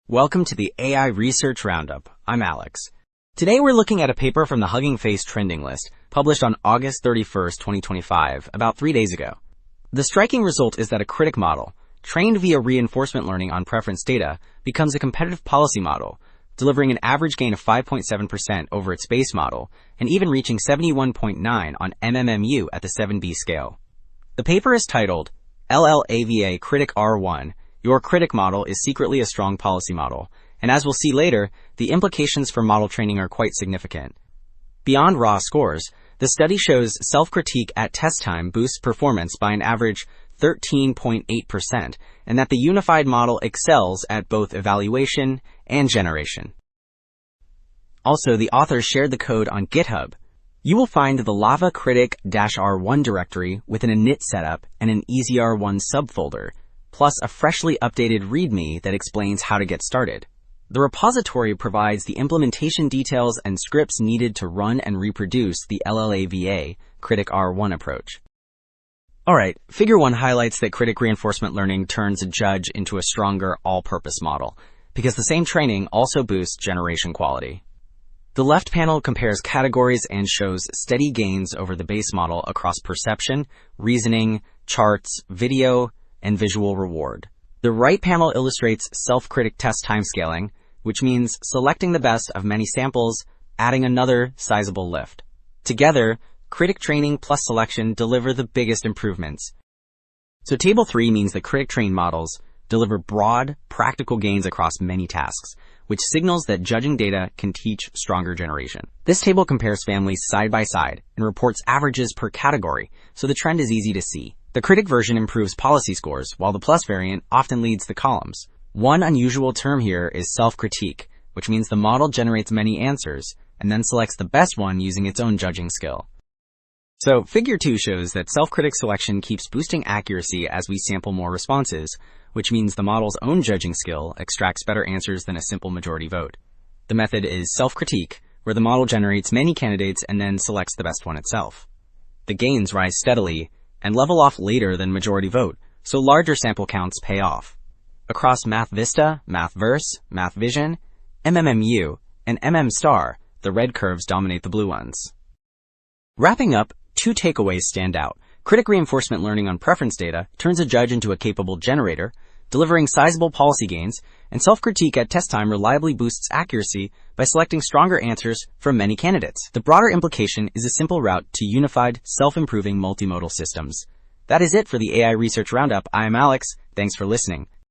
Welcome to the AI Research Roundup. I'm Alex. Today we're looking at a paper from the Hugging Face trending list, published on August 31st, 2025, about 3 days ago. The striking result is that a critic model, trained via reinforcement learning on preference data, becomes a competitive policy model, delivering an average gain of 5.7% over its base model, and even reaching 71.9 on MMMU at the 7B scale. The paper is titled, LLaVA-Critic-R1, Your critic model is secretly a strong policy model, and as we'll see later, the implications for model training are quite significant. Beyond raw scores, the study shows self-critique at test time boosts performance by an average 13.8%, and that the unified model excels at both evaluation and generation. Also, the authors shared the code on GitHub. You will find the LLaVA-Critic-R1 directory with an init setup and an EasyR1 subfolder, plus a freshly updated README that explains how to get started. The repository provides the implementation details and scripts needed to run and reproduce the LLaVA-Critic-R1 approach. Alright, Figure 1 highlights that critic reinforcement learning turns a judge into a stronger all-purpose model, because the same training also boosts generation quality. The left panel compares categories and shows steady gains over the base model across perception, reasoning, charts, video, and visual reward. The right panel illustrates self-critic test timescaling, which means selecting the best of many samples, adding another sizable lift. Together, critic training plus selection deliver the biggest improvements. So Table 3 means that critic-trained models deliver broad, practical gains across many tasks, which signals that judging data can teach stronger generation. This table compares families side by side and reports averages per category, so the trend is easy to see. The critic version improves policy scores, while the plus variant often leads the columns. One unusual term here is self-critique, which means the model generates many answers and then selects the best one using its own judging skill. So Figure 2 shows that self-critic selection keeps boosting accuracy as we sample more responses, which means the model's own judging skill extracts better answers than a simple majority vote. The method is self-critique, where the model generates many candidates and then selects the best one itself. The gains rise steadily and level off later than majority vote, so larger sample counts pay off. Across MathVista, MathVerse, MathVision, MMMU, and MMStar, the red curves dominate the blue ones. Wrapping up, 2 takeaways stand out. Critic reinforcement learning on preference data turns a judge into a capable generator, delivering sizable policy gains, and self-critique at test time reliably boosts accuracy by selecting stronger answers from many candidates. The broader implication is a simple route to unified, self-improving multimodal systems. That is it for the AI Research Roundup. I am Alex. Thanks for listening.